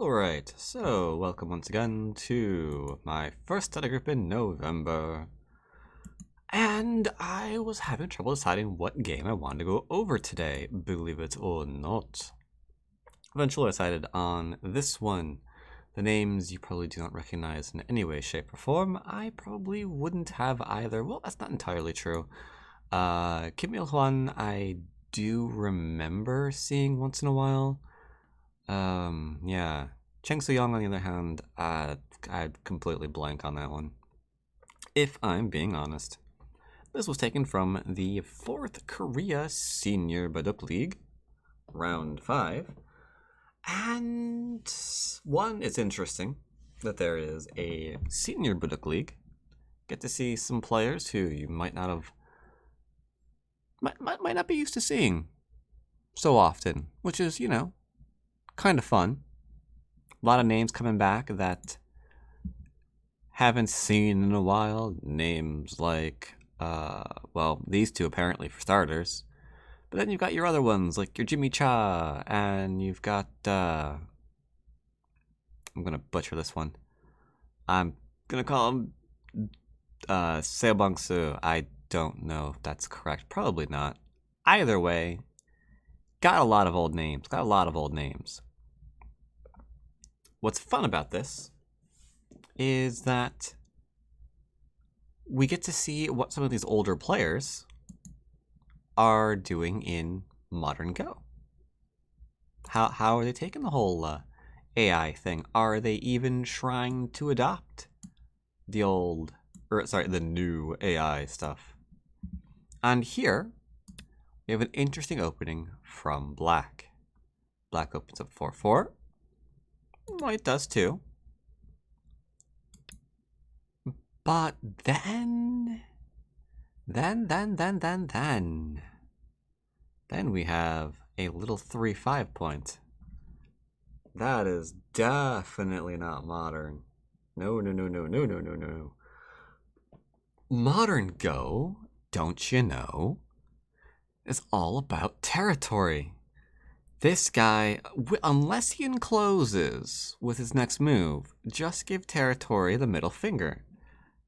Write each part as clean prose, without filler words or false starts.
Alright, so welcome once again to my first study group in November. And I was having trouble deciding what game I wanted to go over today, believe it or not. Eventually I decided on this one. The names you probably do not recognize in any way, shape, or form. I probably wouldn't have either. Well, that's not entirely true. Kim Il-hwan I do remember seeing once in a while. Yeah. Cheng So-young, on the other hand, I'd completely blank on that one. If I'm being honest. This was taken from the 4th Korea Senior Baduk League, round 5. And one, it's interesting that there is a Senior Baduk League. Get to see some players who you might not have, might not be used to seeing so often, which is, you know, kind of fun. A lot of names coming back that haven't seen in a while. Names like, well, these two apparently for starters. But then you've got your other ones, like your Jimmy Cha, and you've got, I'm gonna butcher this one. I'm gonna call him, Seo Bong-soo. I don't know if that's correct. Probably not. Either way, got a lot of old names. What's fun about this is that we get to see what some of these older players are doing in modern Go. How are they taking the whole AI thing? Are they even trying to adopt the new AI stuff? And here we have an interesting opening from Black. Black opens up 4-4. White does too. But then we have a little 3-5 point. That is definitely not modern. No. Modern Go, don't you know, is all about territory. This guy, unless he encloses with his next move, just give territory the middle finger.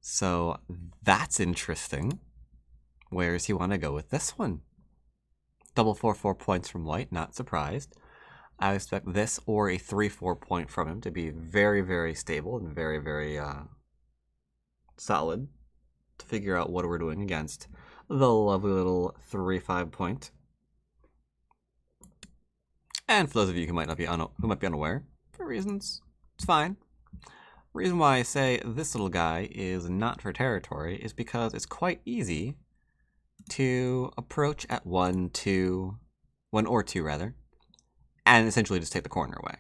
So that's interesting. Where does he want to go with this one? Double 4-4 points from White, not surprised. I expect this or a 3-4 point from him to be very, very stable and very, very solid to figure out what we're doing against the lovely little 3-5 point. And for those of you who might be unaware, for reasons, it's fine. Reason why I say this little guy is not for territory is because it's quite easy to approach at 1 or 2 rather, and essentially just take the corner away,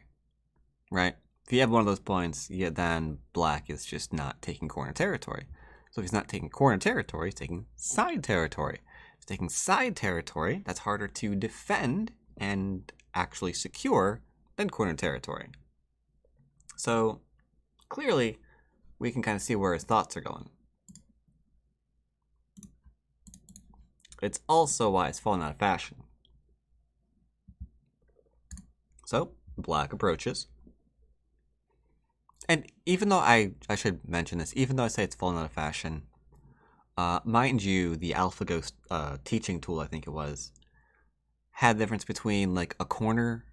right? If you have one of those points, yeah, then Black is just not taking corner territory. So if he's not taking corner territory, he's taking side territory. If he's taking side territory, that's harder to defend and actually secure than corner territory. So clearly, we can kind of see where his thoughts are going. It's also why it's fallen out of fashion. So, Black approaches. And even though I should mention this, even though I say it's fallen out of fashion, mind you, the AlphaGo teaching tool, I think it was, had the difference between like a corner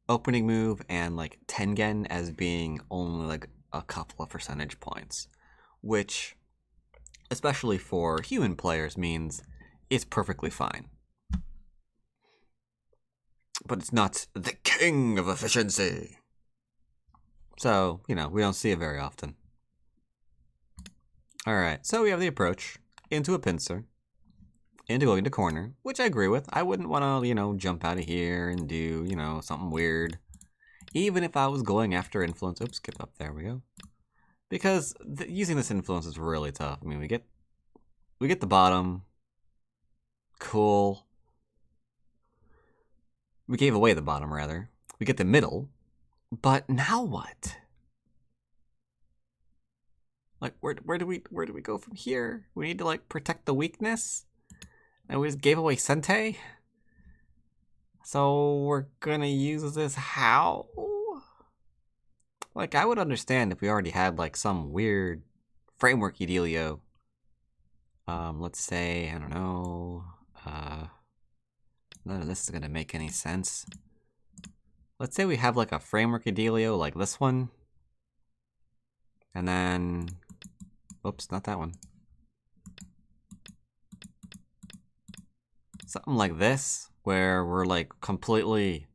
opening move and like Tengen as being only like a couple of percentage points, which, especially for human players, means it's perfectly fine. But it's not the king of efficiency. So, you know, we don't see it very often. Alright, so we have the approach into a pincer, into going to corner, which I agree with. I wouldn't want to, you know, jump out of here and do, you know, something weird. Even if I was going after influence. Oops, skip up. There we go. Because using this influence is really tough. I mean, we get the bottom. Cool. We gave away the bottom, rather. We get the middle. But now what? Like, where do we go from here? We need to, like, protect the weakness? And we just gave away Sente? So we're gonna use this how? Like, I would understand if we already had, like, some weird framework-y dealio. Let's say, I don't know, none of this is gonna make any sense. Let's say we have, like, a framework-y dealio like this one. And then, oops, not that one. Something like this, where we're, like, completely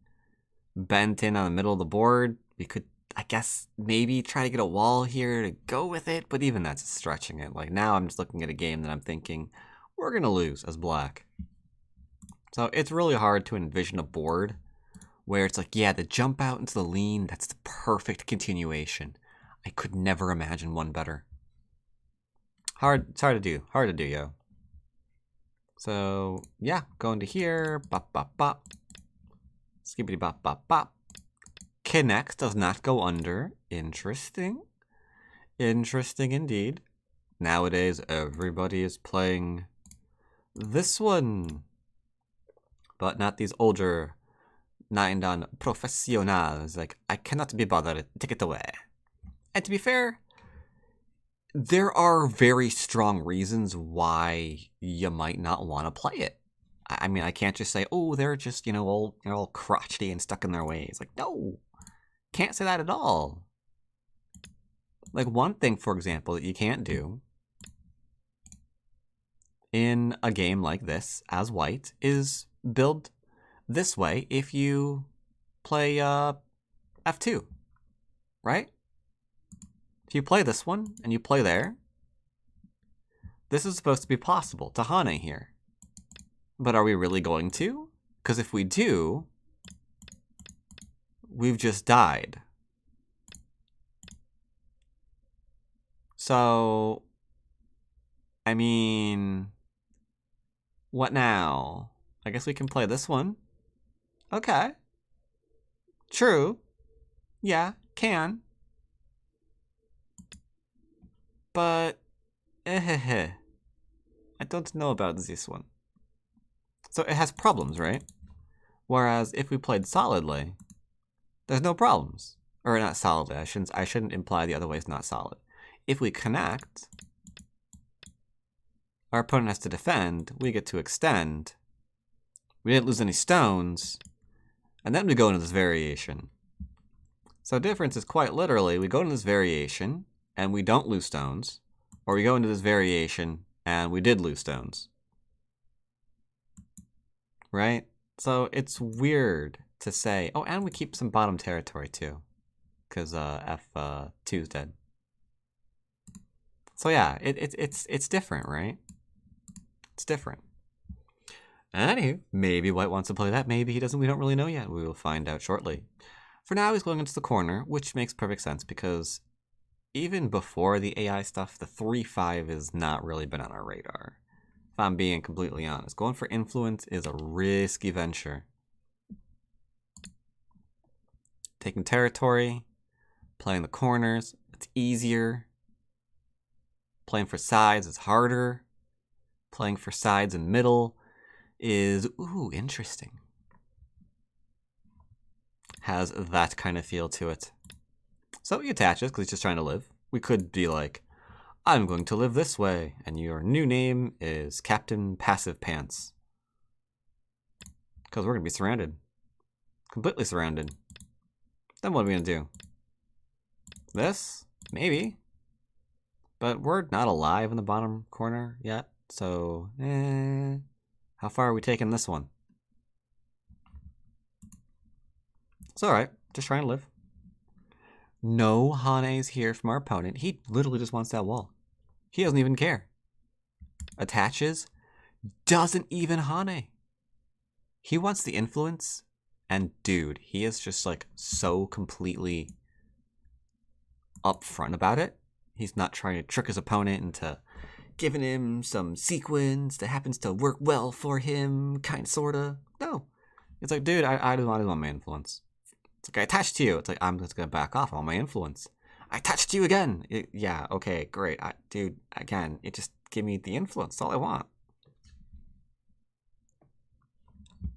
bent in on the middle of the board. We could, I guess, maybe try to get a wall here to go with it, but even that's stretching it. Like, now I'm just looking at a game that I'm thinking, we're gonna lose as black. So it's really hard to envision a board where it's like, yeah, the jump out into the lean, that's the perfect continuation. I could never imagine one better. It's hard to do, yo. So, yeah, go into here, bop, bop, bop. Skibbity bop, bop, bop. Connect does not go under. Interesting. Interesting indeed. Nowadays, everybody is playing this one. But not these older nine-dan professionals. Like, I cannot be bothered. Take it away. And to be fair, there are very strong reasons why you might not want to play it. I mean, I can't just say, oh, they're just, all crotchety and stuck in their ways. Like, no, can't say that at all. Like, one thing, for example, that you can't do in a game like this, as white, is build this way if you play F2, right? If you play this one and you play there, this is supposed to be possible to Hane here. But are we really going to? Because if we do, we've just died. So, I mean, what now? I guess we can play this one. Okay. True. Yeah, can. But, I don't know about this one. So it has problems, right? Whereas if we played solidly, there's no problems. Or not solidly, I shouldn't imply the other way is not solid. If we connect, our opponent has to defend, we get to extend. We didn't lose any stones, and then we go into this variation. So difference is quite literally, we go into this variation, and we don't lose stones, or we go into this variation, and we did lose stones. Right? So it's weird to say, oh, and we keep some bottom territory too, because F2 is dead. So yeah, it's different, right? It's different. Anywho, maybe White wants to play that, maybe he doesn't, we don't really know yet. We will find out shortly. For now, he's going into the corner, which makes perfect sense because even before the AI stuff, the 3-5 has not really been on our radar. If I'm being completely honest. Going for influence is a risky venture. Taking territory, playing the corners, it's easier. Playing for sides is harder. Playing for sides and middle is, ooh, interesting. Has that kind of feel to it. So he attaches because he's just trying to live. We could be like, I'm going to live this way, and your new name is Captain Passive Pants. Because we're going to be surrounded. Completely surrounded. Then what are we going to do? This? Maybe. But we're not alive in the bottom corner yet, so how far are we taking this one? It's alright, just trying to live. No Hane's here from our opponent. He literally just wants that wall. He doesn't even care. Attaches, doesn't even Hane. He wants the influence, and dude, he is just like so completely upfront about it. He's not trying to trick his opponent into giving him some sequence that happens to work well for him, kind of, sorta. No. It's like, dude, I don't want my influence. It's like, I attached to you. It's like, I'm just gonna back off on my influence. I touched you again. Yeah, okay, great. Dude, again, just give me the influence. That's all I want.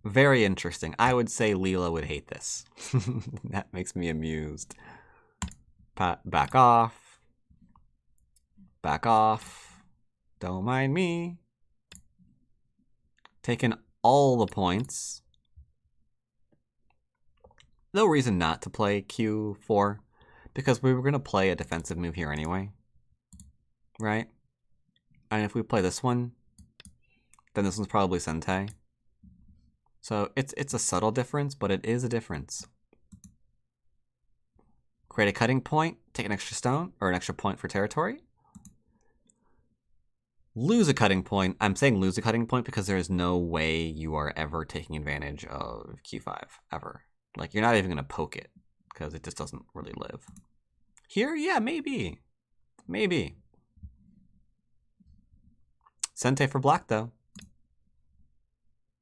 Very interesting. I would say Leela would hate this. That makes me amused. Back off. Back off. Don't mind me. Taking all the points. No reason not to play Q4, because we were going to play a defensive move here anyway. Right? And if we play this one, then this one's probably Sente. So it's a subtle difference, but it is a difference. Create a cutting point, take an extra stone, or an extra point for territory. Lose a cutting point. I'm saying lose a cutting point because there is no way you are ever taking advantage of Q5, ever. Like, you're not even going to poke it, because it just doesn't really live. Here, yeah, maybe. Maybe. Sente for black, though.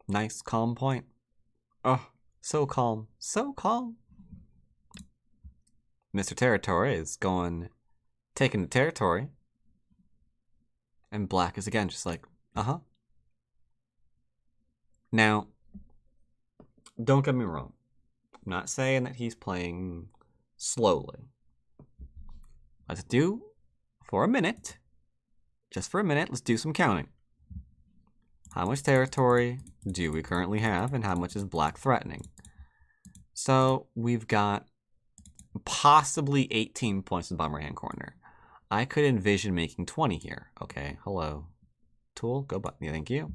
Nice, calm point. Oh, so calm. So calm. Mr. Territory is taking the territory. And black is again just like, uh-huh. Now, don't get me wrong. I'm not saying that he's playing slowly. Let's do, for a minute, just for a minute, let's do some counting. How much territory do we currently have, and how much is black threatening? So we've got possibly 18 points in the bottom right-hand corner. I could envision making 20 here. Okay, hello. Tool, go button, thank you.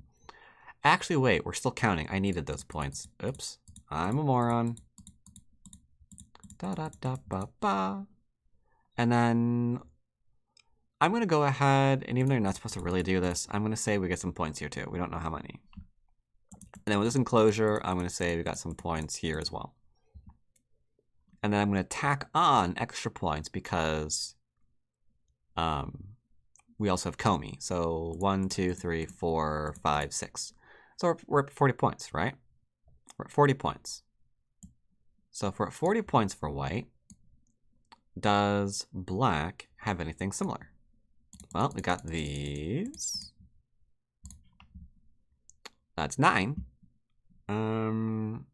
Actually, wait, we're still counting. I needed those points. Oops, I'm a moron. Da-da-da-ba-ba. And then I'm going to go ahead, and even though you're not supposed to really do this, I'm going to say we get some points here too. We don't know how many. And then with this enclosure, I'm going to say we got some points here as well. And then I'm going to tack on extra points because we also have Comey. So 1, 2, 3, 4, 5, 6. So we're at 40 points, right? We're at 40 points. So if we're at 40 points for white, does black have anything similar? Well, we got these. That's 9. I'm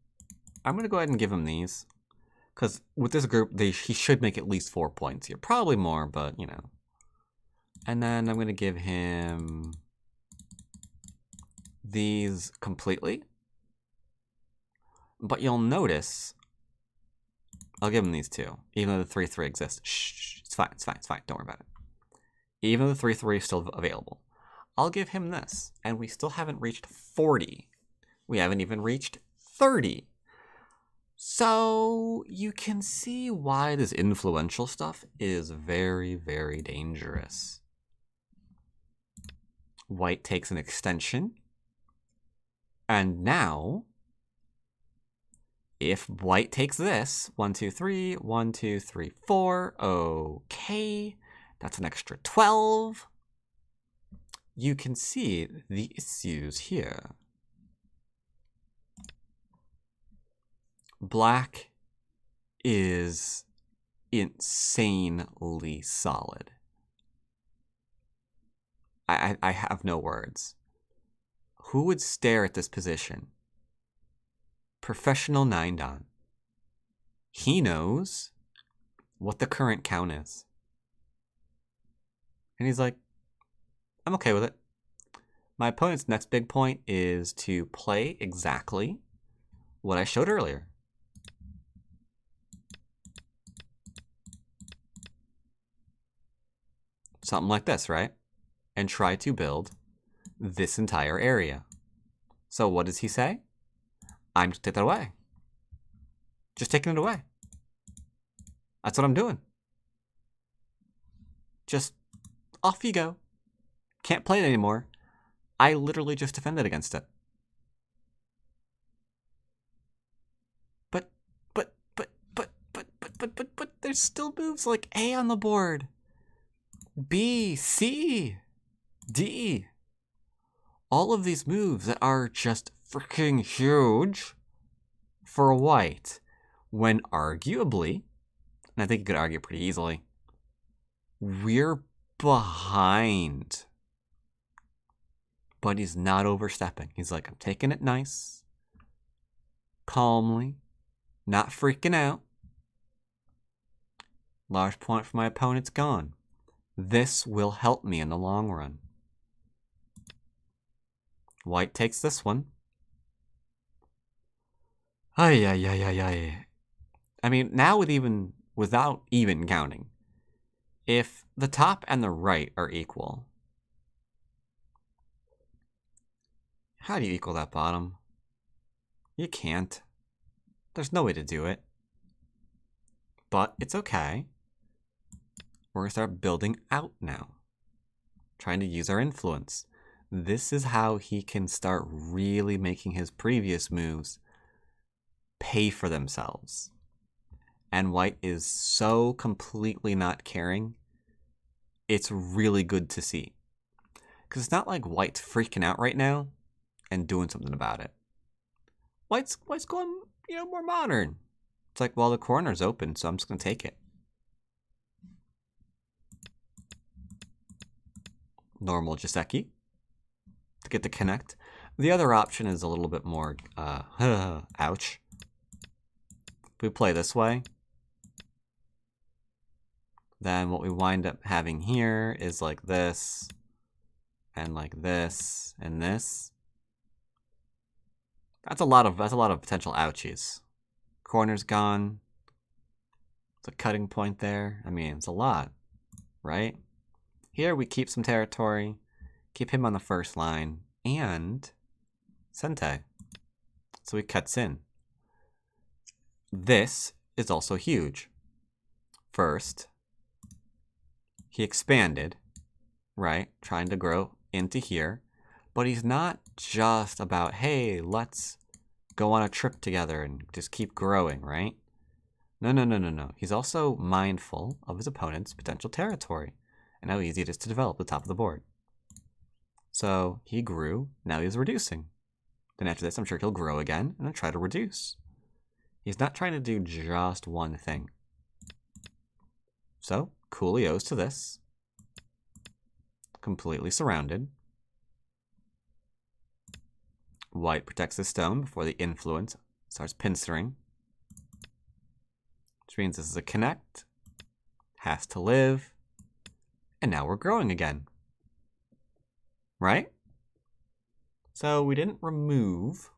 going to go ahead and give him these. Because with this group, he should make at least 4 points here. Probably more, but, you know. And then I'm going to give him these completely. But you'll notice, I'll give him these two, even though the 3-3 exists. Shh, it's fine, it's fine, it's fine. Don't worry about it. Even though the 3-3 is still available. I'll give him this, and we still haven't reached 40. We haven't even reached 30. So you can see why this influential stuff is very, very dangerous. White takes an extension. And now, if white takes this, 1, 2, 3, 1, 2, 3, 4, okay, that's an extra 12. You can see the issues here. Black is insanely solid. I have no words. Who would stare at this position? Professional 9-Dan. He knows what the current count is. And he's like, I'm okay with it. My opponent's next big point is to play exactly what I showed earlier. Something like this, right? And try to build this entire area. So what does he say? I'm just taking that away. Just taking it away. That's what I'm doing. Just off you go. Can't play it anymore. I literally just defended against it. But there's still moves like A on the board. B, C, D. All of these moves that are just freaking huge for white, when arguably, and I think you could argue pretty easily, we're behind. But he's not overstepping. He's like, I'm taking it nice, calmly, not freaking out. Large point for my opponent's gone. This will help me in the long run. White takes this one. Ay, ay, ay, ay, ay. I mean, now without even counting, if the top and the right are equal, how do you equal that bottom? You can't. There's no way to do it. But it's okay. We're going to start building out now. Trying to use our influence. This is how he can start really making his previous moves pay for themselves. And white is so completely not caring. It's really good to see. Because it's not like white's freaking out right now and doing something about it. White's going, more modern. It's like, well, the corner's open, so I'm just going to take it. Normal Joseki to get the connect. The other option is a little bit more, ouch. If we play this way, then what we wind up having here is like this, and like this, and this. That's a lot of potential ouchies. Corner's gone. It's a cutting point there. I mean, it's a lot, right? Here we keep some territory, keep him on the first line, and Sente. So he cuts in. This is also huge. First, he expanded, right? Trying to grow into here. But he's not just about, hey, let's go on a trip together and just keep growing, right? No. He's also mindful of his opponent's potential territory and how easy it is to develop the top of the board. So he grew, now he's reducing. Then after this, I'm sure he'll grow again and then try to reduce. He's not trying to do just one thing. So, Coolio's to this. Completely surrounded. White protects the stone before the influence starts pincering. Which means this is a connect. Has to live. And now we're growing again. Right? So we didn't remove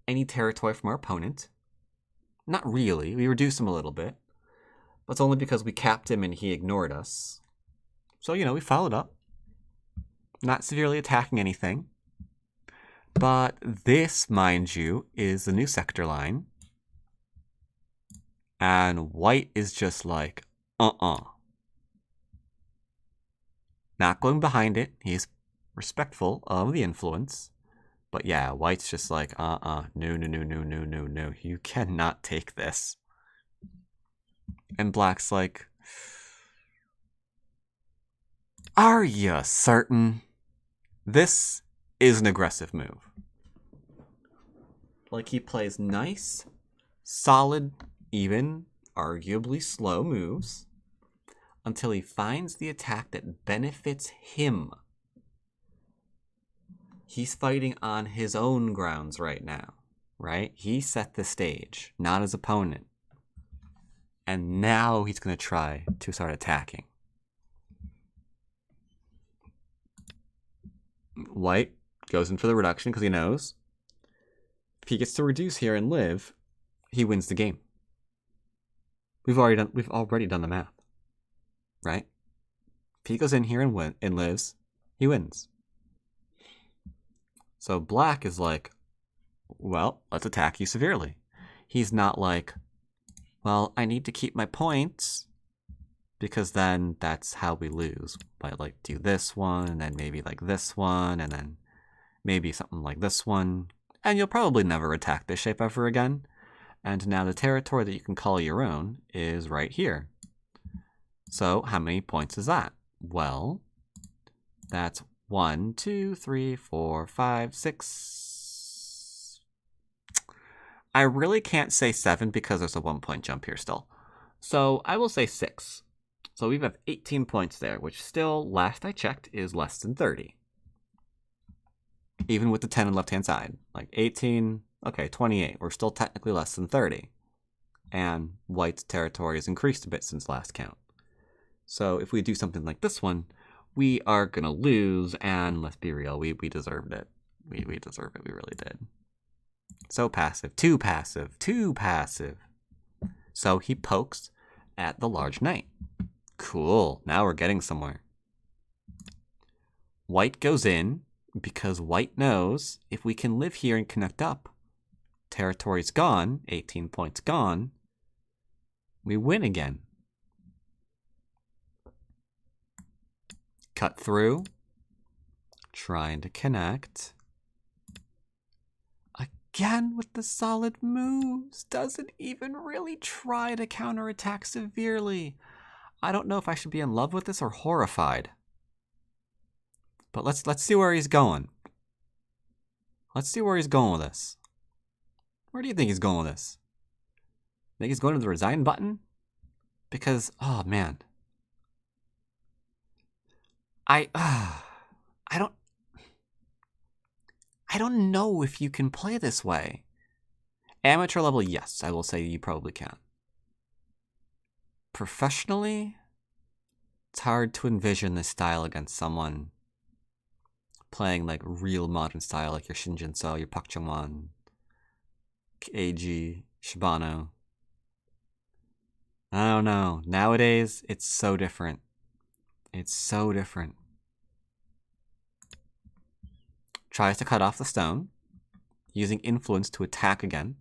any territory from our opponent. Not really. We reduced him a little bit. But it's only because we capped him and he ignored us. So, we followed up. Not severely attacking anything. But this, mind you, is the new sector line. And white is just like, Not going behind it. He's respectful of the influence. But yeah, white's just like, No. You cannot take this. And black's like, are you certain? This is an aggressive move. Like, he plays nice, solid, even, arguably slow moves until he finds the attack that benefits him. He's fighting on his own grounds right now, right? He set the stage, not his opponent. And now he's going to try to start attacking. White goes in for the reduction because he knows if he gets to reduce here and live, he wins the game. We've already done the math, right? If he goes in here and lives, he wins. So black is like, well, let's attack you severely. He's not like, well, I need to keep my points because then that's how we lose. By like do this one and then maybe like this one and then maybe something like this one. And you'll probably never attack this shape ever again. And now the territory that you can call your own is right here. So how many points is that? Well, that's 1, 2, 3, 4, 5, 6. I really can't say 7 because there's a 1-point jump here still. So I will say 6. So we have 18 points there, which still, last I checked, is less than 30. Even with the 10 on the left-hand side. Like 18, okay, 28. We're still technically less than 30. and white's territory has increased a bit since last count. So if we do something like this one, we are going to lose, and let's be real, we deserved it. We deserve it, we really did. So passive, too passive, too passive. So he pokes at the large knight. Cool, now we're getting somewhere. White goes in because white knows if we can live here and connect up, territory's gone, 18 points gone, we win again. Cut through, trying to connect. Again with the solid moves, doesn't even really try to counterattack severely. I don't know if I should be in love with this or horrified. But let's see where he's going. Let's see where he's going with this. Where do you think he's going with this? Think he's going to the resign button? Because, oh man. I don't know if you can play this way. Amateur level, yes, I will say you probably can. Professionally, it's hard to envision this style against someone playing like real modern style, like your Shinjinso, your Pak Chungwan, Eiji, Shibano. I don't know. Nowadays, it's so different. It's so different. Tries to cut off the stone, using influence to attack again.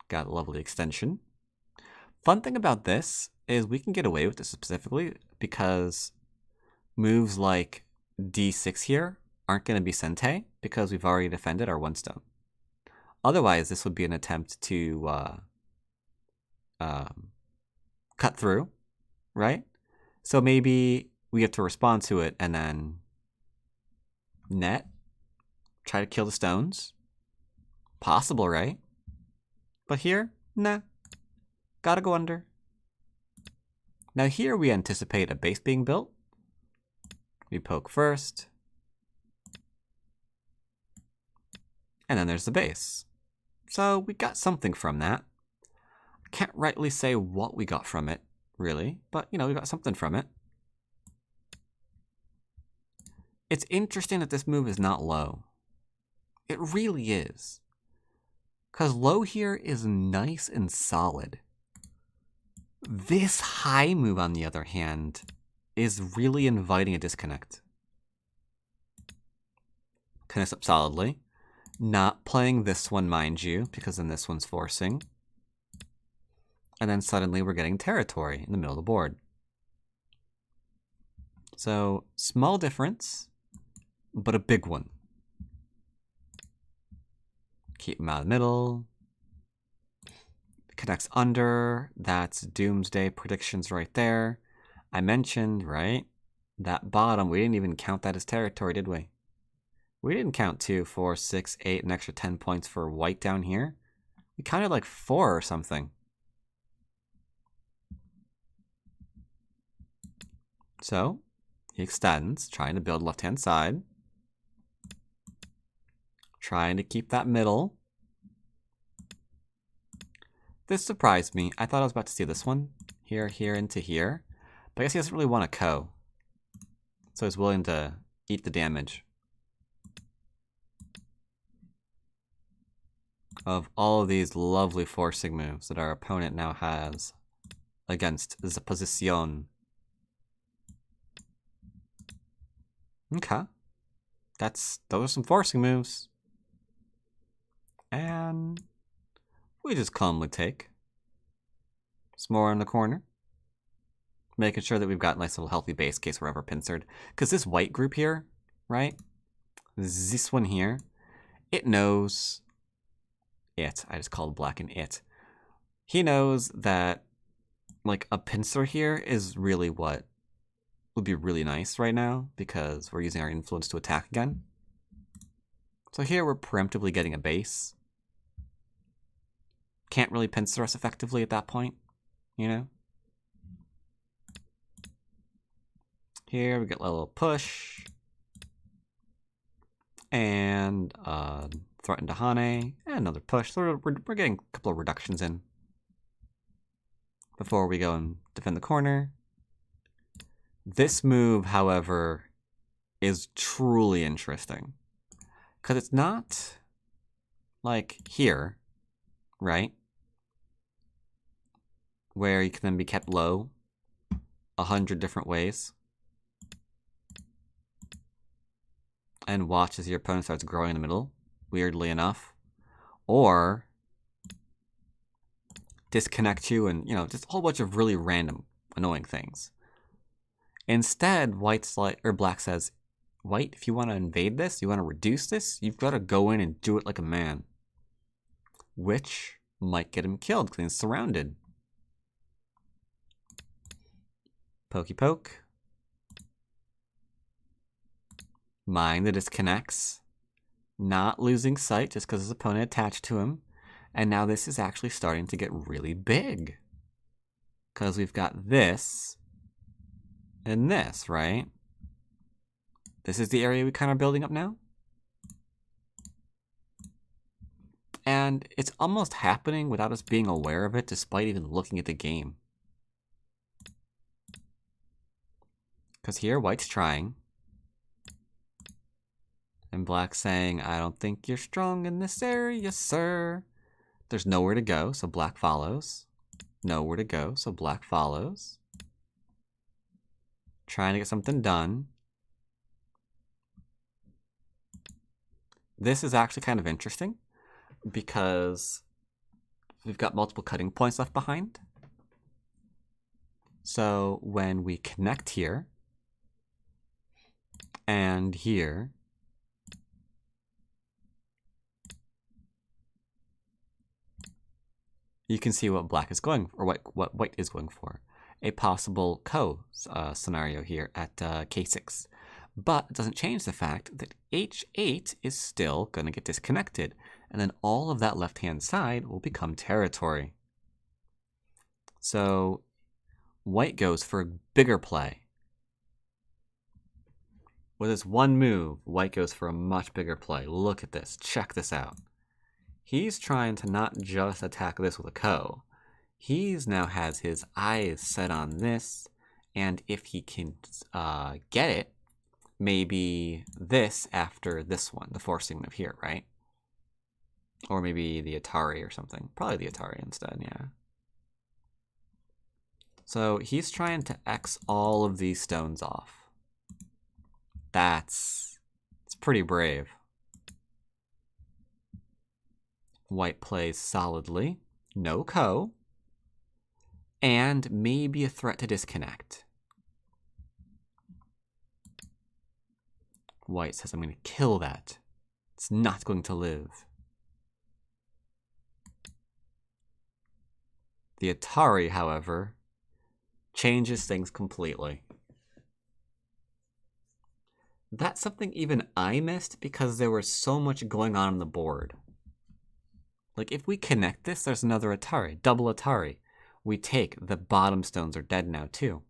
Got a lovely extension. Fun thing about this is we can get away with this specifically because moves like d6 here aren't going to be Sente because we've already defended our one stone. Otherwise, this would be an attempt to cut through, right? So maybe we have to respond to it and then net, try to kill the stones. Possible, right? But here, nah. Gotta go under. Now here we anticipate a base being built. We poke first. And then there's the base. So we got something from that. Can't rightly say what we got from it, really. But, you know, we got something from it. It's interesting that this move is not low. It really is. Because low here is nice and solid. This high move, on the other hand, is really inviting a disconnect. Connects up solidly. Not playing this one, mind you, because then this one's forcing. And then suddenly we're getting territory in the middle of the board. So, small difference, but a big one. Keep him out of the middle. Connects under. That's Doomsday predictions right there. I mentioned, right, that bottom, we didn't even count that as territory, did we? We didn't count 2, 4, 6, 8, an extra 10 points for white down here. We counted like 4 or something. So, he extends, trying to build left-hand side. Trying to keep that middle. This surprised me. I thought I was about to see this one. Here, here, into here. But I guess he doesn't really want a Ko. So he's willing to eat the damage. Of all of these lovely forcing moves that our opponent now has against the position. Okay. Those are some forcing moves. And we just calmly take. Some more in the corner. Making sure that we've got a nice little healthy base case we're ever pincered. Because this white group here, right? This one here, it knows it. I just called black an it. He knows that like a pincer here is really what would be really nice right now because we're using our influence to attack again. So here we're preemptively getting a base. Can't really pincer us effectively at that point, you know? Here we get a little push. And threaten to Hane, and another push. So we're getting a couple of reductions in before we go and defend the corner. This move, however, is truly interesting. Because it's not like here, right? Where you can then be kept low 100 different ways. And watch as your opponent starts growing in the middle, weirdly enough. Or disconnect you and, just a whole bunch of really random, annoying things. Instead, Black says, White, if you want to invade this, you want to reduce this, you've got to go in and do it like a man. Which might get him killed because he's surrounded. Pokey poke. Mind the disconnects. Not losing sight just because his opponent attached to him. And now this is actually starting to get really big. Because we've got this and this, right? This is the area we kind of building up now. And it's almost happening without us being aware of it, despite even looking at the game. Because here, White's trying. And Black's saying, I don't think you're strong in this area, sir. There's nowhere to go, so Black follows. Nowhere to go, so Black follows. Trying to get something done. This is actually kind of interesting because we've got multiple cutting points left behind. So when we connect here and here, you can see what Black is going, or what White is going for. A possible scenario here at K6. But it doesn't change the fact that H8 is still going to get disconnected. And then all of that left-hand side will become territory. So White goes for a bigger play. With this one move, White goes for a much bigger play. Look at this. Check this out. He's trying to not just attack this with a ko. He's now has his eyes set on this. And if he can get it, maybe this after this one, the forcing move here, right? Or maybe the Atari or something. Probably the Atari instead, yeah. So he's trying to X all of these stones off. It's pretty brave. White plays solidly. No ko. And maybe a threat to disconnect. White says, I'm going to kill that. It's not going to live. The Atari, however, changes things completely. That's something even I missed because there was so much going on the board. Like, if we connect this, there's another Atari, double Atari. We take the bottom stones are dead now, too.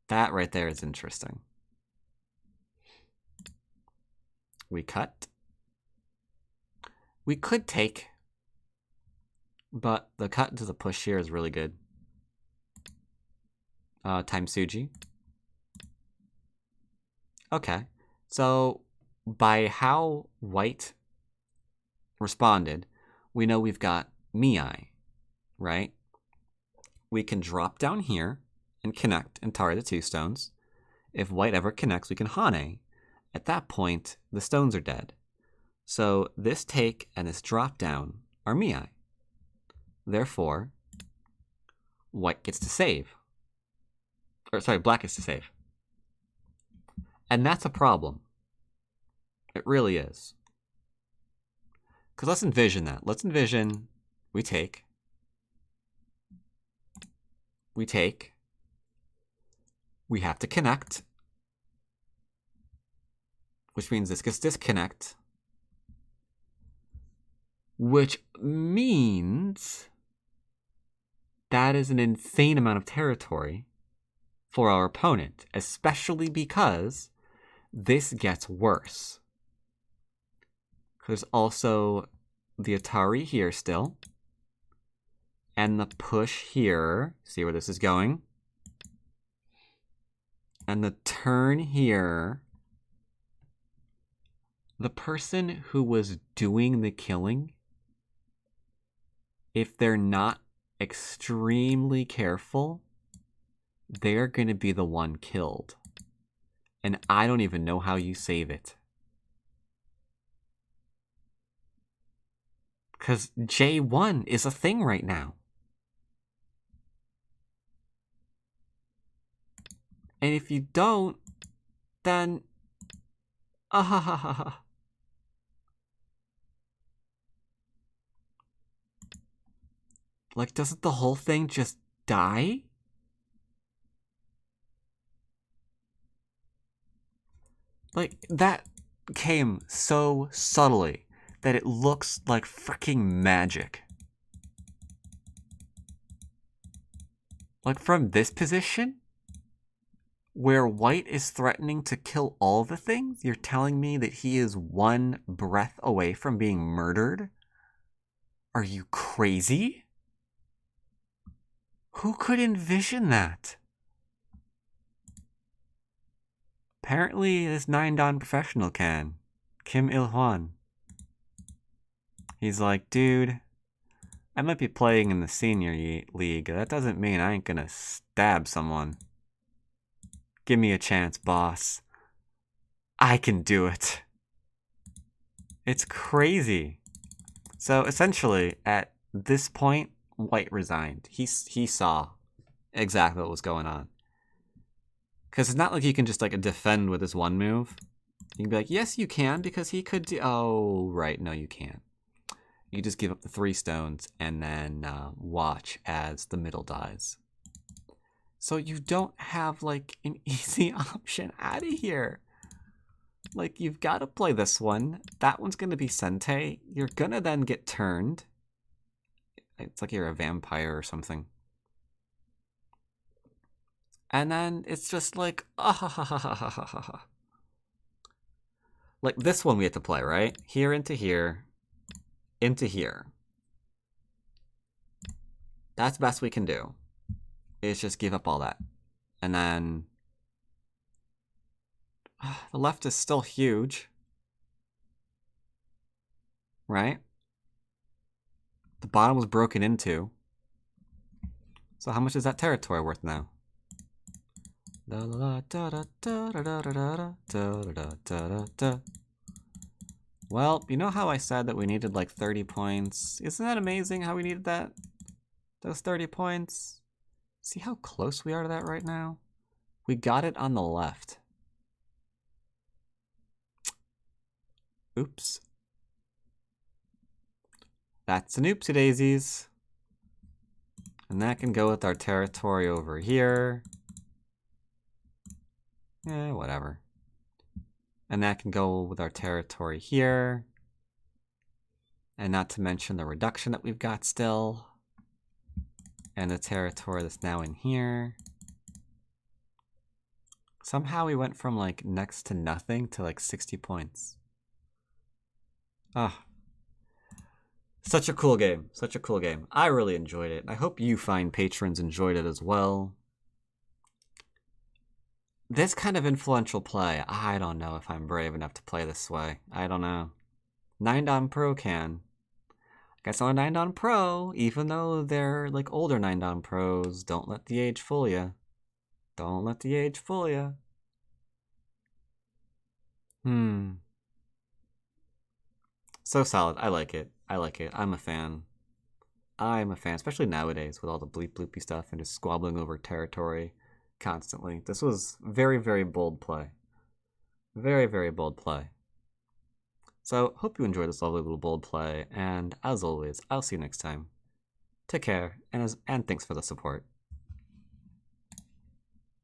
That right there is interesting. We cut. We could take, but the cut into the push here is really good. Time Suji. Okay, so by how White responded, we know we've got Mii, right? We can drop down here and connect and target the two stones. If White ever connects, we can Hane. At that point, the stones are dead. So this take and this drop down are Mii. Therefore, White gets to save. Or sorry, Black gets to save. And that's a problem. It really is. Because let's envision that. Let's envision we take. We have to connect. Which means this gets disconnect. Which means that is an insane amount of territory for our opponent, especially because this gets worse. There's also the Atari here still. And the push here. See where this is going? And the turn here. The person who was doing the killing, if they're not extremely careful, they're going to be the one killed. And I don't even know how you save it. Because J1 is a thing right now. And if you don't, then... Like, doesn't the whole thing just die? Like, that came so subtly that it looks like freaking magic. Like, from this position, where white is threatening to kill all the things, you're telling me that he is one breath away from being murdered? Are you crazy? Who could envision that? Apparently, this 9-dan professional can. Kim Il-hwan. He's like, dude, I might be playing in the senior league. That doesn't mean I ain't gonna stab someone. Give me a chance, boss. I can do it. It's crazy. So essentially, at this point, white resigned. He saw exactly what was going on. Because it's not like you can just like defend with this one move. You can be like, yes, you can, because he could do... Oh, right. No, you can't. You just give up the 3 stones and then watch as the middle dies. So you don't have like an easy option out of here. Like, you've got to play this one. That one's going to be Sente. You're going to then get turned. It's like you're a vampire or something. And then it's just like, like this one we have to play, right? Here into here, into here. That's the best we can do. Is just give up all that. And then the left is still huge. Right? The bottom was broken into. So how much is that territory worth now? Well, you know how I said that we needed like 30 points? Isn't that amazing how we needed that? Those 30 points? See how close we are to that right now? We got it on the left. Oops. That's an oopsie daisies. And that can go with our territory over here. Whatever. And that can go with our territory here. And not to mention the reduction that we've got still. And the territory that's now in here. Somehow we went from like next to nothing to like 60 points. Ah. Such a cool game. Such a cool game. I really enjoyed it. I hope you fine patrons enjoyed it as well. This kind of influential play, I don't know if I'm brave enough to play this way. I don't know. 9-dan Pro can. I guess on a 9-dan Pro, even though they're like older 9-dan Pros, don't let the age fool you. Don't let the age fool you. So solid. I like it. I like it. I'm a fan. I'm a fan, especially nowadays with all the bleep bloopy stuff and just squabbling over territory constantly. This was very, very bold play. Very, very bold play. So, hope you enjoyed this lovely little bold play, and as always, I'll see you next time. Take care, and thanks for the support.